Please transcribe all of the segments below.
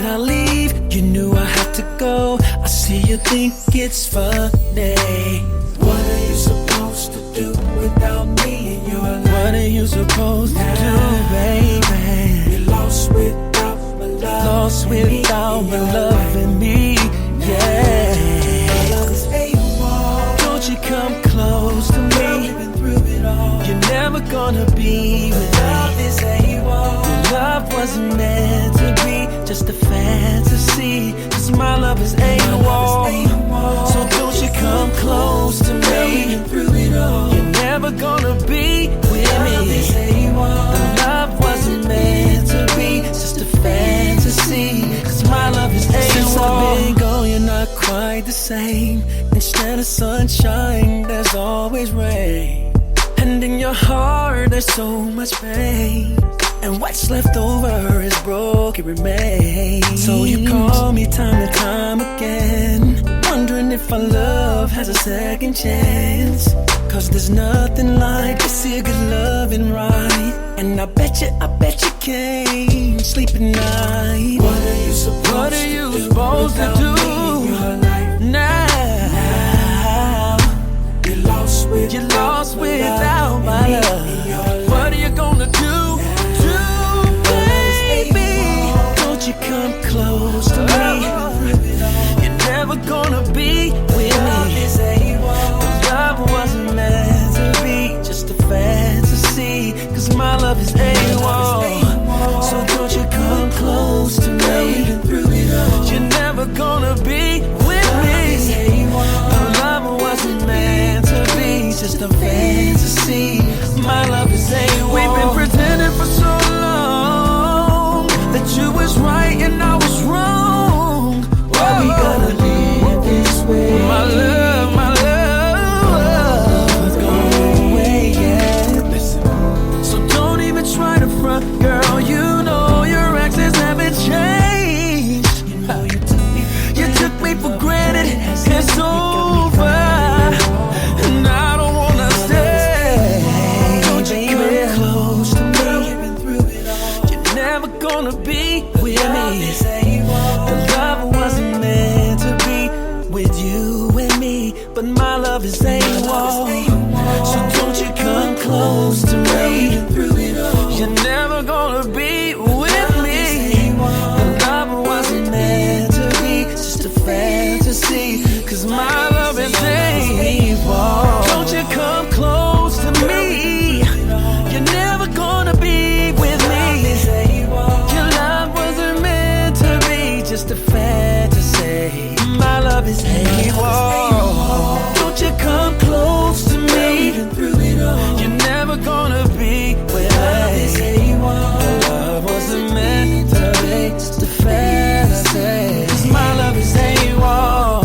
did I leave? You knew I had to go. I see you think it's funny. What are you supposed to do without me in your life? What are you supposed to do, baby? You're lost without my love. Lost without my love and me, yeah. My love is AWOL. Don't you come close to me. We've been through it all. You're never gonna be with me. Love is AWOL. Your love wasn't meant to be just a fantasy. Cause my love is AWOL. So don't you come close to me. You're never gonna be with me. The love wasn't meant to be just a fantasy. Cause my love is AWOL. Since I've been gone, you're not quite the same. Instead of sunshine, there's always rain. And in your heart, there's so much pain. And what's left over is broken remains. So you call me time and time again, wondering if our love has a second chance. Cause there's nothing like to see a good loving right. And I bet you can't sleep at night. What are you supposed to do now? You're lost without my love. What are you gonna do, baby? Don't you come close to me. You're never gonna be with me. The love wasn't meant to be just a fantasy. Cause my love is AWOL. So don't you come close to me. You're never gonna be with me. The love wasn't meant to be just a fantasy. My love is AWOL. We've been pretending for so long that you was right and I was wrong. Why we gotta live this way? My love, my love is going away, yeah. Listen. So don't even try to front, girl. You know your actions haven't changed. You know you took me for granted. It's over, and I don't wanna stay. Don't you come close to me. You're never gonna be with me. The love wasn't meant to be with you and me, but my love is AWOL. So don't you come close to me. You're never gonna be with me. The love wasn't meant to be just a fantasy. Cause my love is AWOL. Don't you come close to me. You're never gonna be with me. Your love wasn't meant to be just a fantasy. My love is AWOL. Don't you come close to me. You're never gonna be with me. The love wasn't meant to be just a fantasy. Cause my love is AWOL.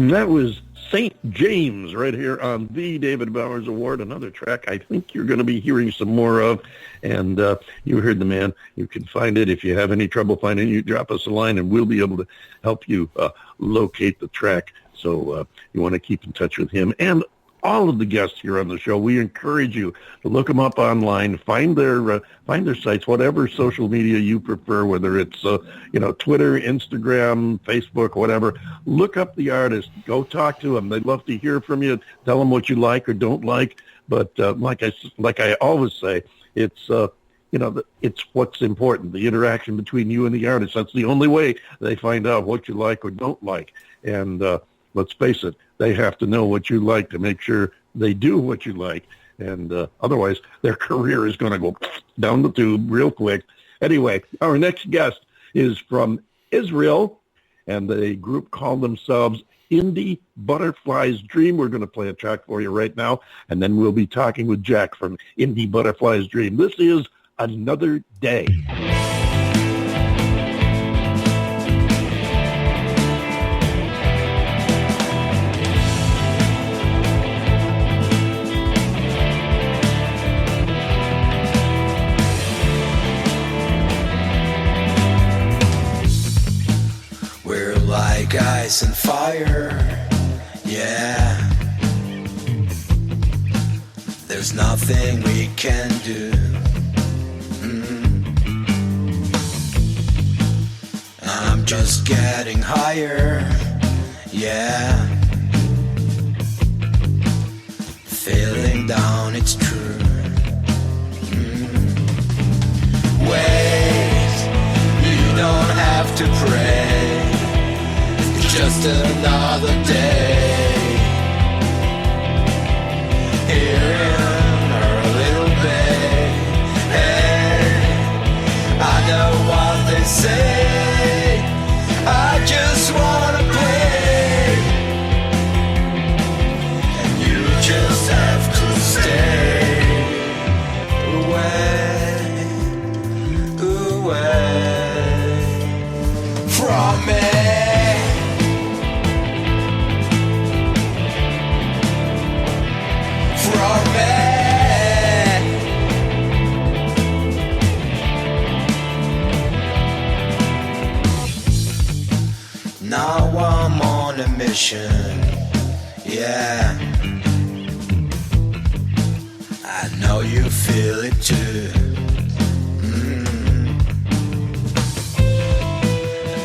That was St. James right here on the David Bowers Award, another track I think you're going to be hearing some more of. And you heard the man. You can find it. If you have any trouble finding it, you drop us a line and we'll be able to help you locate the track. So you want to keep in touch with him and all of the guests here on the show. We encourage you to look them up online, find their sites, whatever social media you prefer, whether it's Twitter, Instagram, Facebook, whatever. Look up the artist, go talk to them. They'd love to hear from you. Tell them what you like or don't like. But like I always say, it's it's what's important, the interaction between you and the artist. That's the only way they find out what you like or don't like. And let's face it, they have to know what you like to make sure they do what you like. And otherwise, their career is going to go down the tube real quick. Anyway, our next guest is from Israel, and the group called themselves Indie Butterfly's Dream. We're going to play a track for you right now, and then we'll be talking with Jack from Indie Butterfly's Dream. This is Another Day. ice and fire, yeah. There's nothing we can do. I'm just getting higher, yeah. Feeling down, it's true. Wait, you don't have to pray. It's just another day. Here in our little bay. Hey, I know what they say. I just wanna play. And you just have to stay away, away from me. From me. Now I'm on a mission, yeah. I know you feel it too.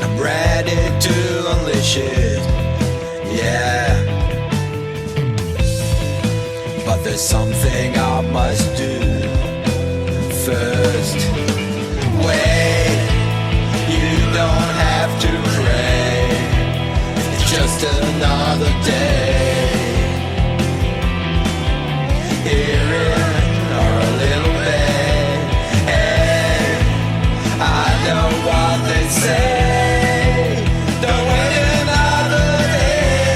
I'm ready to unleash it, yeah. But there's something I must do first. Wait, you don't have to pray. It's just another day. Here in our little bed. Hey, I know what they say. Don't wait another day.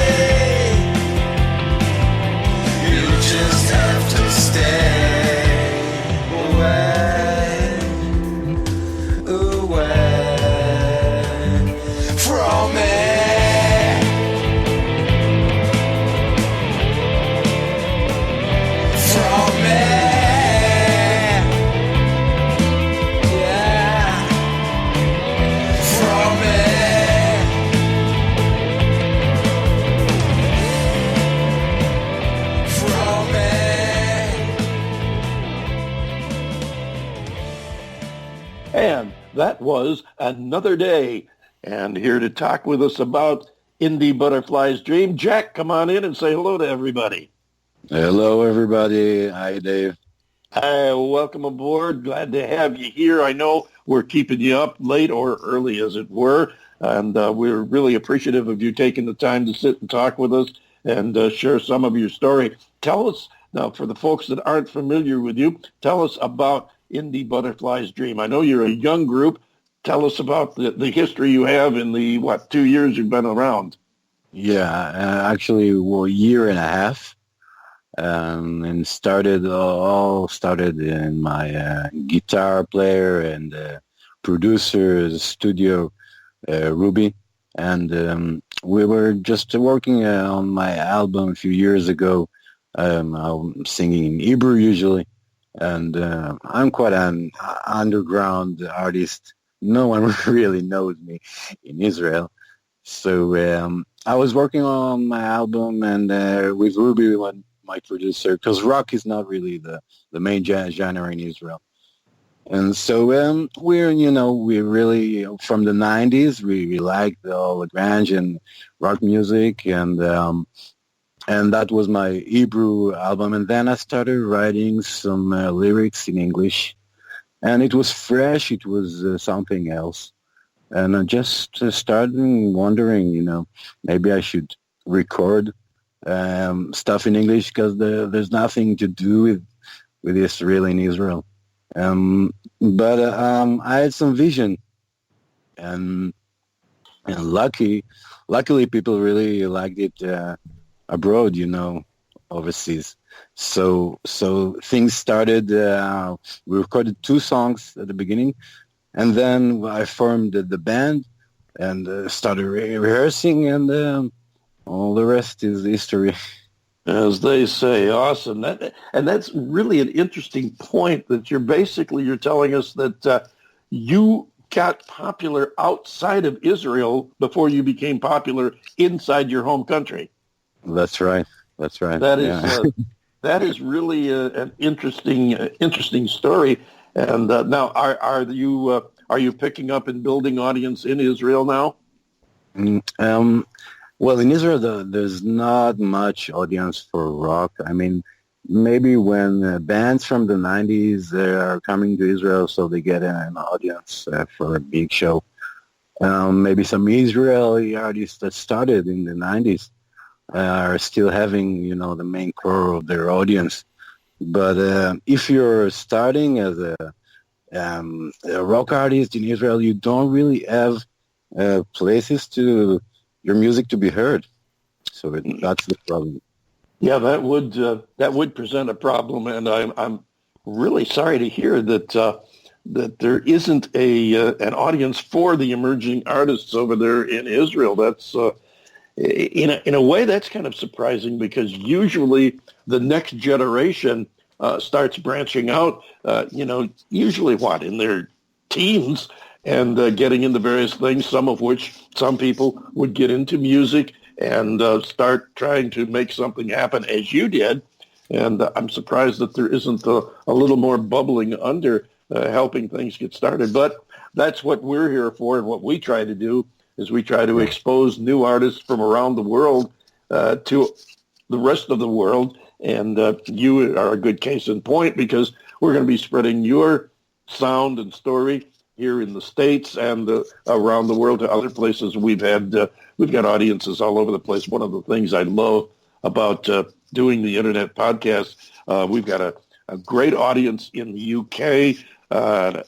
You just have to stay away, away from me. From me. Yeah. From me. From me. And that was Another Day. And here to talk with us about Indie Butterfly's Dream, Jack, come on in and say hello to everybody. Hello, everybody. Hi, Dave. Hi, welcome aboard. Glad to have you here. I know we're keeping you up late or early, as it were, and we're really appreciative of you taking the time to sit and talk with us and share some of your story. Tell us, now, for the folks that aren't familiar with you, tell us about Indie Butterfly's Dream. I know you're a young group. Tell us about the history you have in the, 2 years you've been around. Yeah, actually, well, a year and a half. And all started in my guitar player and producer studio, Ruby. And we were just working on my album a few years ago. I'm singing in Hebrew usually. And I'm quite an underground artist. No one really knows me in Israel. So I was working on my album and with Ruby, my producer, because rock is not really the main genre in Israel. And so we're really, from the 90s, we liked all the grunge and rock music, and that was my Hebrew album. And then I started writing some lyrics in English, and it was fresh, it was something else. And I just started wondering, maybe I should record stuff in English, because there's nothing to do with this really in Israel. But I had some vision, and luckily people really liked it abroad, overseas. So things started. We recorded 2 songs at the beginning, and then I formed the band and started rehearsing, and all the rest is history. As they say. Awesome. That's really an interesting point that you're telling us that you got popular outside of Israel before you became popular inside your home country. That's right. That's right. That is that is really an interesting story. And now, are you picking up and building audience in Israel now? Well, in Israel, there's not much audience for rock. I mean, maybe when bands from the 90s are coming to Israel, so they get an audience for a big show. Maybe some Israeli artists that started in the 90s are still having, the main core of their audience. But if you're starting as a rock artist in Israel, you don't really have places to your music to be heard. So that's the problem. Yeah, that would present a problem, and I'm really sorry to hear that there isn't an audience for the emerging artists over there in Israel. That's in a way that's kind of surprising, because usually the next generation starts branching out. Usually in their teens, and getting into various things. Some people would get into music and start trying to make something happen, as you did. And I'm surprised that there isn't a little more bubbling under, helping things get started. But that's what we're here for, and what we try to do is we try to expose new artists from around the world to the rest of the world. And you are a good case in point, because we're going to be spreading your sound and story here in the States and around the world to other places. We've got audiences all over the place. One of the things I love about doing the internet podcast, we've got a great audience in the UK,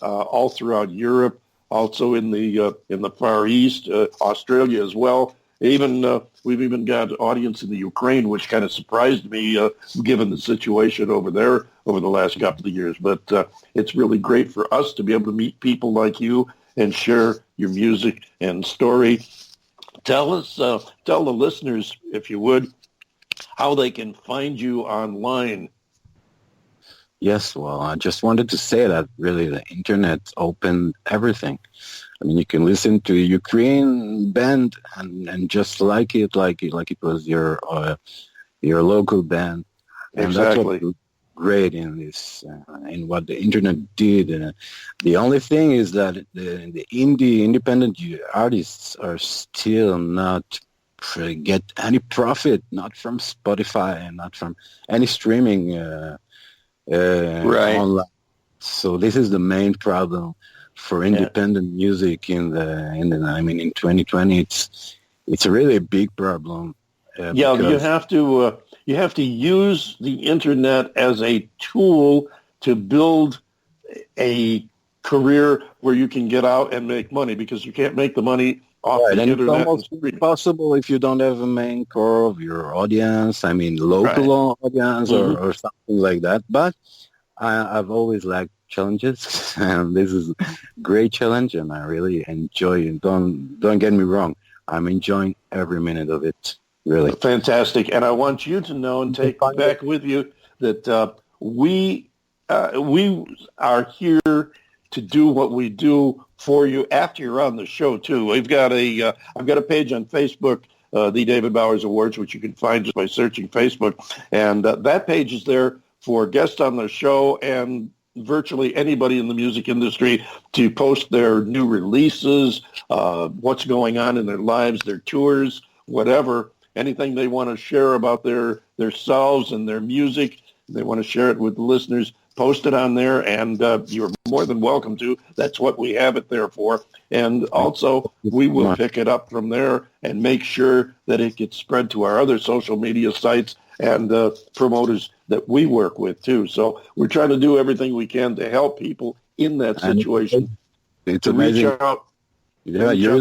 all throughout Europe, also in the Far East, Australia as well. We've even got audience in the Ukraine, which kind of surprised me, given the situation over there over the last couple of years. But it's really great for us to be able to meet people like you and share your music and story. Tell the listeners, if you would, how they can find you online. Yes, well, I just wanted to say that really the internet opened everything. I mean, you can listen to a Ukrainian band and just like it was your local band. And Exactly. That's what's great in this, in what the internet did. The only thing is that the independent artists are still not get any profit, not from Spotify and not from any streaming Right. online. So this is the main problem for independent music in 2020. It's a really big problem. You have to use the internet as a tool to build a career where you can get out and make money, because you can't make the money off the internet. It's almost impossible if you don't have a main core of your audience. I mean, local audience or something like that. But I've always liked challenges, and this is a great challenge, and I really enjoy it. Don't get me wrong. I'm enjoying every minute of it, really. Fantastic. And I want you to know and take back with you that we are here to do what we do for you after you're on the show, too. I've got a page on Facebook, The David Bowers Awards, which you can find just by searching Facebook. And that page is there for guests on the show and virtually anybody in the music industry to post their new releases, what's going on in their lives, their tours, whatever, anything they want to share about themselves and their music. They want to share it with the listeners. Post it on there, and you're more than welcome to. That's what we have it there for. And also, we will pick it up from there and make sure that it gets spread to our other social media sites and promoters that we work with, too. So we're trying to do everything we can to help people in that situation. It's to amazing. Reach out. Yeah, you're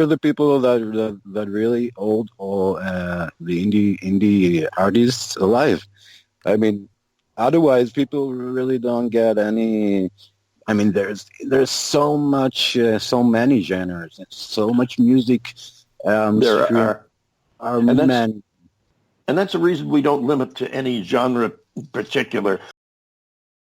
the people that really hold all the indie artists alive. I mean, otherwise, people really don't get any. I mean, there's so much, so many genres, and so much music. There are many. And that's the reason we don't limit to any genre in particular.